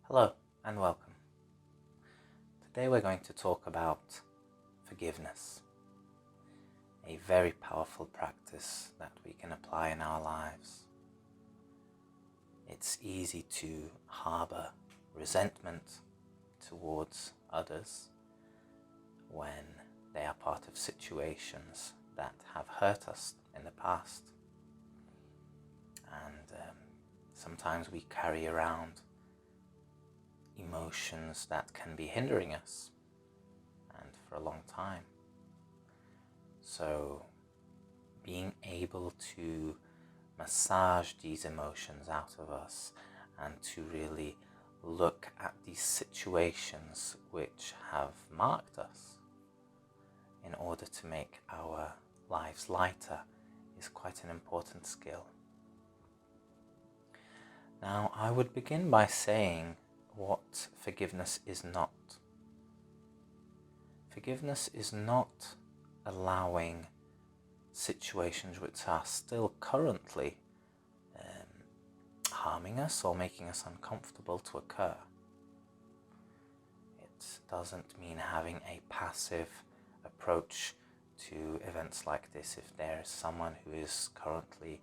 Hello and welcome. Today we're going to talk about forgiveness, a very powerful practice that we can apply in our lives. It's easy to harbor resentment towards others when they are part of situations that have hurt us in the past. And sometimes we carry around emotions that can be hindering us, and for a long time. So being able to massage these emotions out of us and to really look at these situations which have marked us in order to make our lives lighter is quite an important skill. Now, I would begin by saying what forgiveness is not. Forgiveness is not allowing situations which are still currently harming us or making us uncomfortable to occur. It doesn't mean having a passive approach to events like this. If there is someone who is currently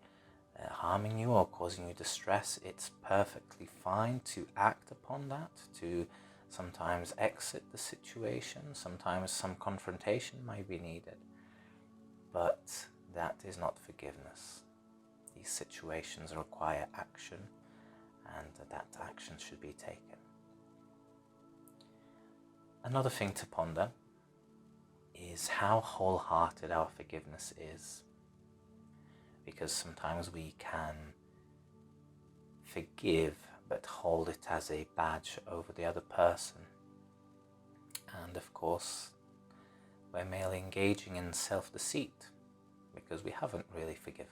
harming you or causing you distress, it's perfectly fine to act upon that, to sometimes exit the situation. Sometimes some confrontation might be needed, but that is not forgiveness. These situations require action, and that action should be taken. Another thing to ponder is how wholehearted our forgiveness is. Because sometimes we can forgive but hold it as a badge over the other person. And of course, we're merely engaging in self-deceit because we haven't really forgiven.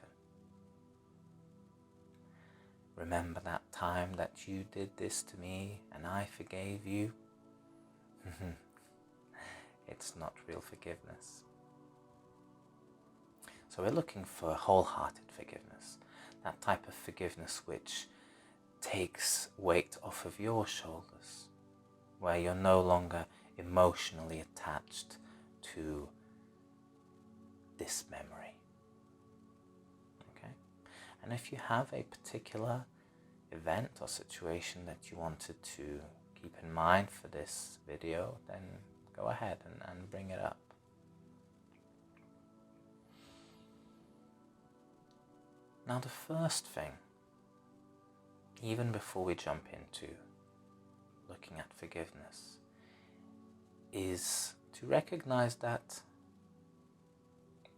Remember that time that you did this to me and I forgave you? It's not real forgiveness. So we're looking for wholehearted forgiveness, that type of forgiveness which takes weight off of your shoulders, where you're no longer emotionally attached to this memory. Okay? And if you have a particular event or situation that you wanted to keep in mind for this video, then go ahead and bring it up. Now, the first thing, even before we jump into looking at forgiveness, is to recognize that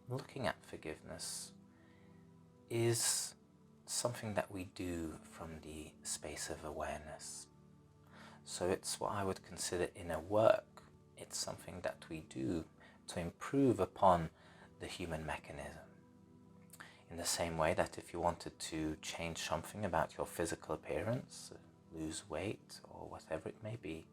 looking at forgiveness is something that we do from the space of awareness. So it's what I would consider inner work. It's something that we do to improve upon the human mechanism. In the same way that if you wanted to change something about your physical appearance, lose weight or whatever it may be,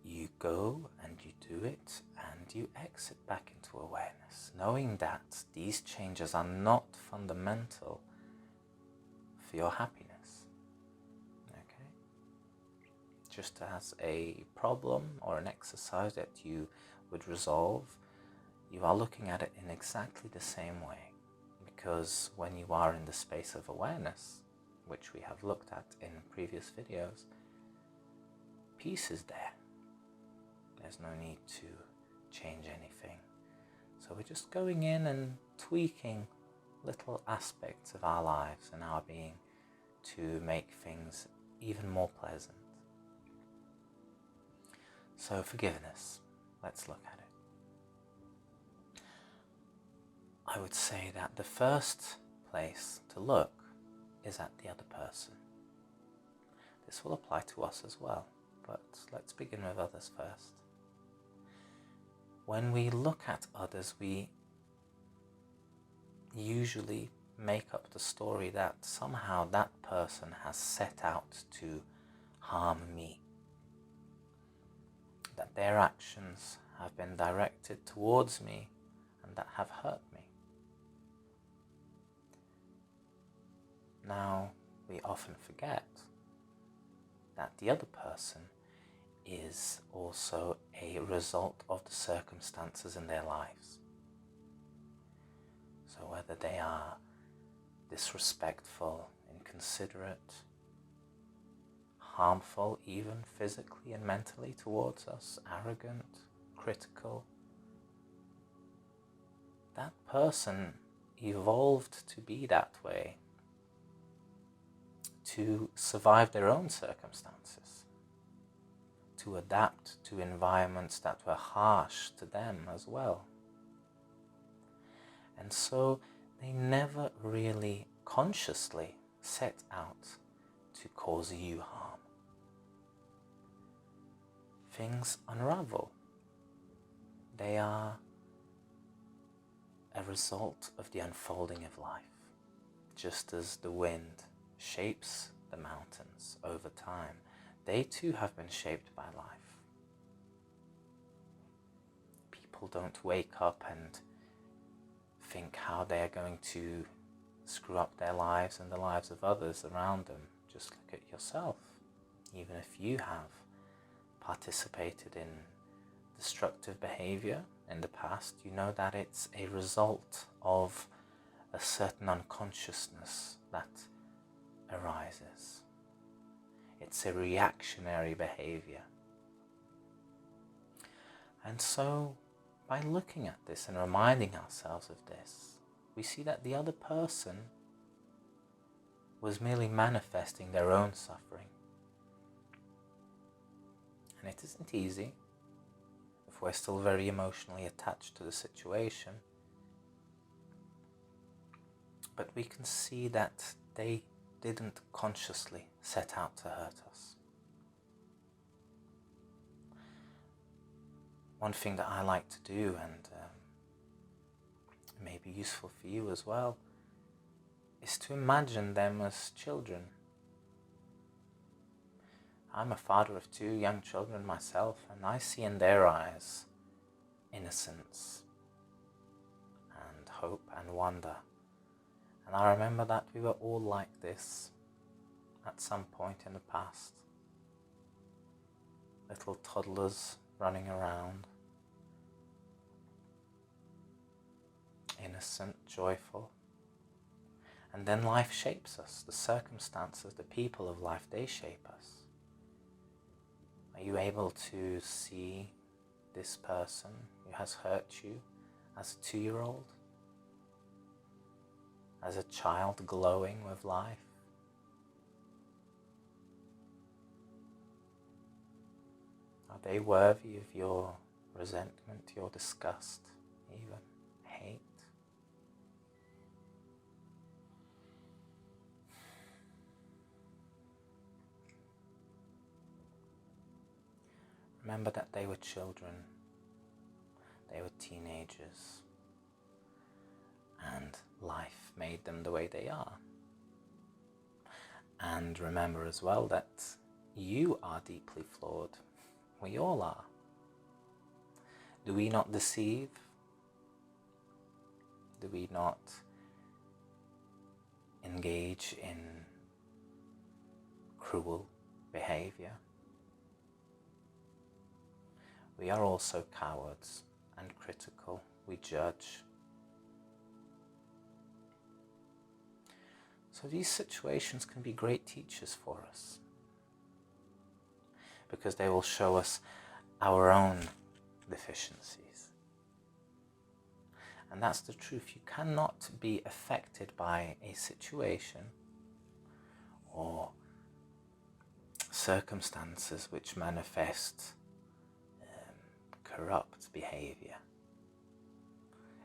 you go and you do it and you exit back into awareness, knowing that these changes are not fundamental for your happiness. Okay? Just as a problem or an exercise that you would resolve, you are looking at it in exactly the same way, because when you are in the space of awareness, which we have looked at in previous videos, peace is there. There's no need to change anything. So we're just going in and tweaking little aspects of our lives and our being to make things even more pleasant. So forgiveness, let's look at it. I would say that the first place to look is at the other person. This will apply to us as well, but let's begin with others first. When we look at others, we usually make up the story that somehow that person has set out to harm me, that their actions have been directed towards me and that have hurt me. Now, we often forget that the other person is also a result of the circumstances in their lives. So whether they are disrespectful, inconsiderate, harmful even physically and mentally towards us, arrogant, critical, that person evolved to be that way, to survive their own circumstances, to adapt to environments that were harsh to them as well. And so they never really consciously set out to cause you harm. Things unravel. They are a result of the unfolding of life, just as the wind shapes the mountains over time. They too have been shaped by life. People don't wake up and think how they are going to screw up their lives and the lives of others around them. Just look at yourself. Even if you have participated in destructive behavior in the past, you know that it's a result of a certain unconsciousness that arises. It's a reactionary behavior. And so, by looking at this and reminding ourselves of this, we see that the other person was merely manifesting their own suffering. And it isn't easy if we're still very emotionally attached to the situation. But we can see that they didn't consciously set out to hurt us. One thing that I like to do, and it may be useful for you as well, is to imagine them as children. I'm a father of 2 young children myself, and I see in their eyes innocence and hope and wonder. And I remember that we were all like this at some point in the past. Little toddlers running around, innocent, joyful. And then life shapes us. The circumstances, the people of life, they shape us. Are you able to see this person who has hurt you as a 2-year-old? As a child glowing with life? Are they worthy of your resentment, your disgust, even hate? Remember that they were children, they were teenagers, and life made them the way they are. And remember as well that you are deeply flawed. We all are. Do we not deceive? Do we not engage in cruel behavior? We are also cowards and critical. We judge. So these situations can be great teachers for us, because they will show us our own deficiencies. And that's the truth. You cannot be affected by a situation or circumstances which manifest corrupt behavior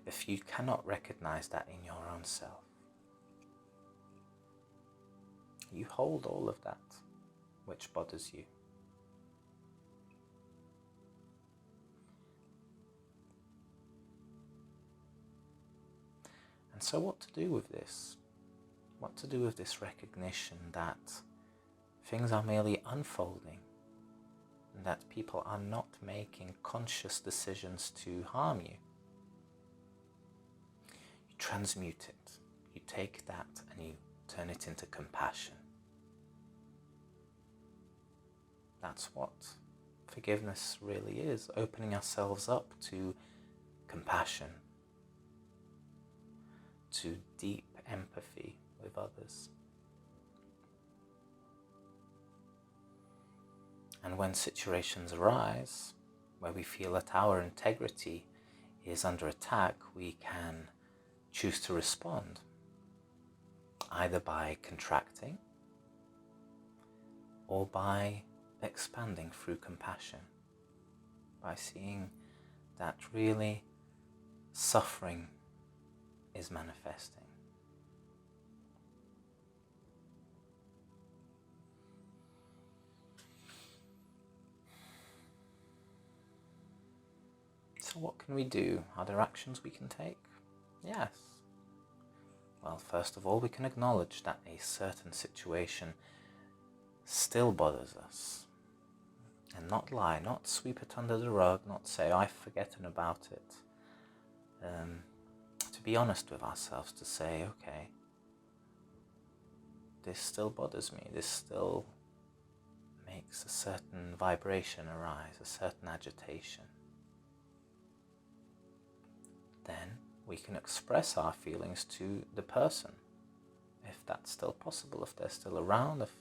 if you cannot recognize that in your own self. You hold all of that which bothers you. And so what to do with this? What to do with this recognition that things are merely unfolding, and that people are not making conscious decisions to harm you? You transmute it. You take that and you turn it into compassion. That's what forgiveness really is, opening ourselves up to compassion, to deep empathy with others. And when situations arise where we feel that our integrity is under attack, we can choose to respond, either by contracting or by expanding through compassion, by seeing that really suffering is manifesting. So what can we do? Are there actions we can take? Yes. Well, first of all, we can acknowledge that a certain situation still bothers us, and not lie, not sweep it under the rug, not say, I've forgotten about it. To be honest with ourselves, to say, okay, this still bothers me, this still makes a certain vibration arise, a certain agitation. Then we can express our feelings to the person, if that's still possible, if they're still around, if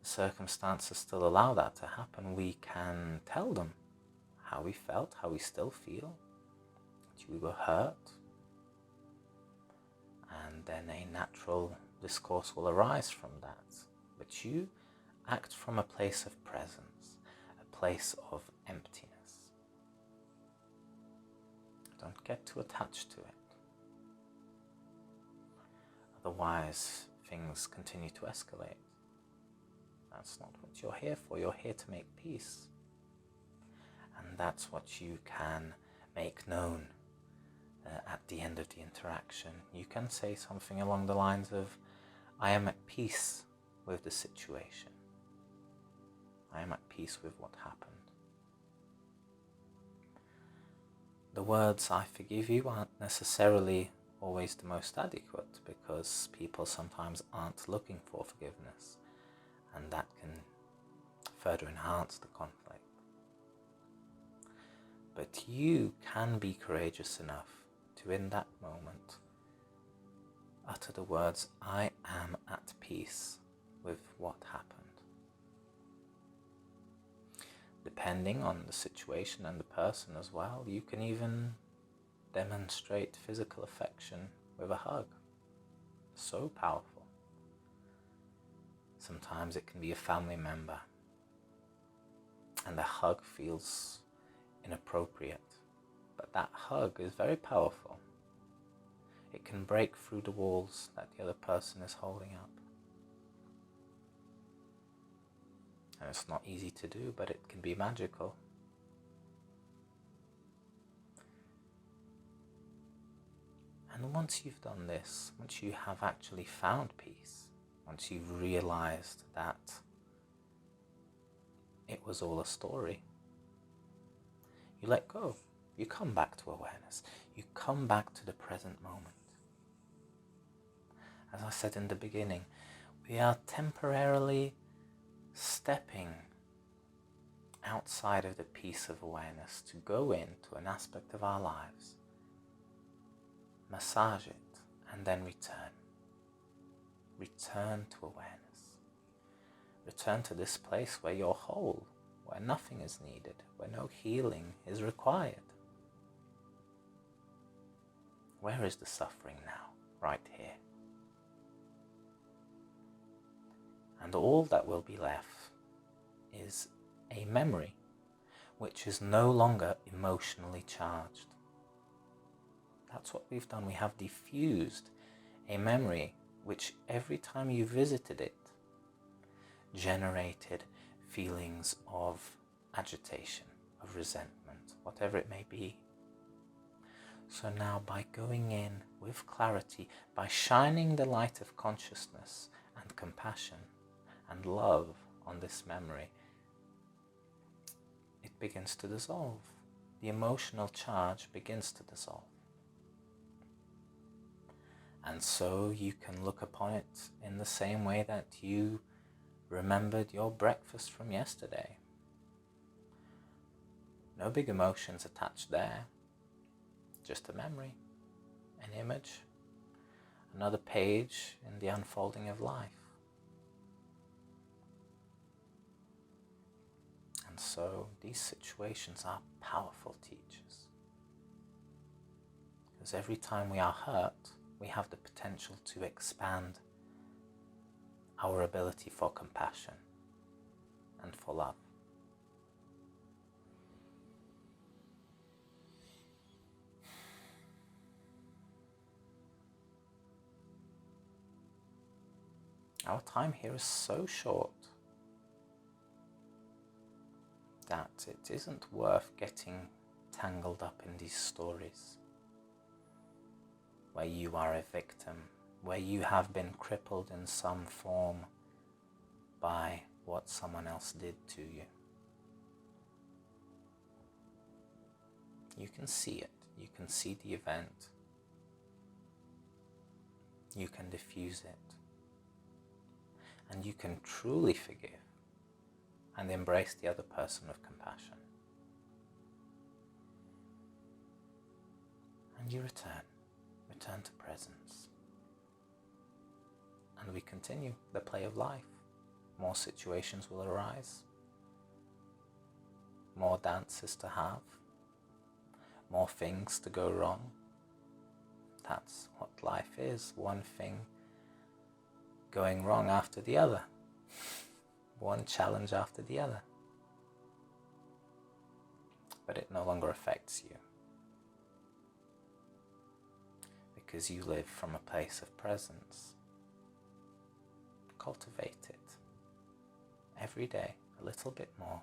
the circumstances still allow that to happen. We can tell them how we felt, how we still feel, that we were hurt, and then a natural discourse will arise from that. But you act from a place of presence, a place of emptiness. Don't get too attached to it. Otherwise, things continue to escalate. That's not what you're here for. You're here to make peace. And that's what you can make known at the end of the interaction. You can say something along the lines of, I am at peace with the situation. I am at peace with what happened. The words, I forgive you, aren't necessarily always the most adequate, because people sometimes aren't looking for forgiveness, and that can further enhance the conflict. But you can be courageous enough to, in that moment, utter the words, I am at peace with what happened. Depending on the situation and the person as well, you can even demonstrate physical affection with a hug. So powerful. Sometimes it can be a family member, and the hug feels inappropriate, but that hug is very powerful. It can break through the walls that the other person is holding up. And it's not easy to do, but it can be magical. And once you've done this, once you have actually found peace, once you've realized that it was all a story, you let go. You come back to awareness. You come back to the present moment. As I said in the beginning, we are temporarily stepping outside of the peace of awareness to go into an aspect of our lives, massage it, and then return. Return to awareness. Return to this place where you're whole, where nothing is needed, where no healing is required. Where is the suffering now? Right here. And all that will be left is a memory which is no longer emotionally charged. That's what we've done. We have diffused a memory which, every time you visited it, generated feelings of agitation, of resentment, whatever it may be. So now, by going in with clarity, by shining the light of consciousness and compassion and love on this memory, it begins to dissolve. The emotional charge begins to dissolve. And so you can look upon it in the same way that you remembered your breakfast from yesterday. No big emotions attached there, just a memory, an image, another page in the unfolding of life. And so these situations are powerful teachers. Because every time we are hurt, we have the potential to expand our ability for compassion and for love. Our time here is so short that it isn't worth getting tangled up in these stories where you are a victim, where you have been crippled in some form by what someone else did to you. You can see it, you can see the event, you can diffuse it, and you can truly forgive and embrace the other person with compassion. And you return to presence. And we continue the play of life. More situations will arise, more dances to have, more things to go wrong. That's what life is, one thing going wrong after the other, one challenge after the other. But it no longer affects you, because you live from a place of presence. Cultivate it every day a little bit more,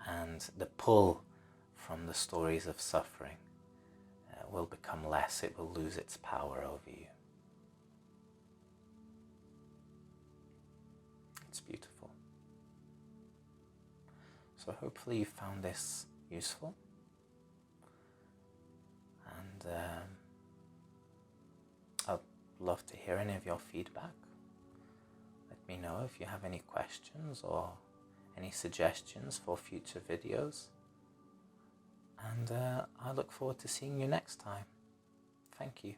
and the pull from the stories of suffering will become less. It will lose its power over you. It's beautiful. So hopefully you found this useful, and I'd love to hear any of your feedback. Let me know if you have any questions or any suggestions for future videos, and I look forward to seeing you next time. Thank you.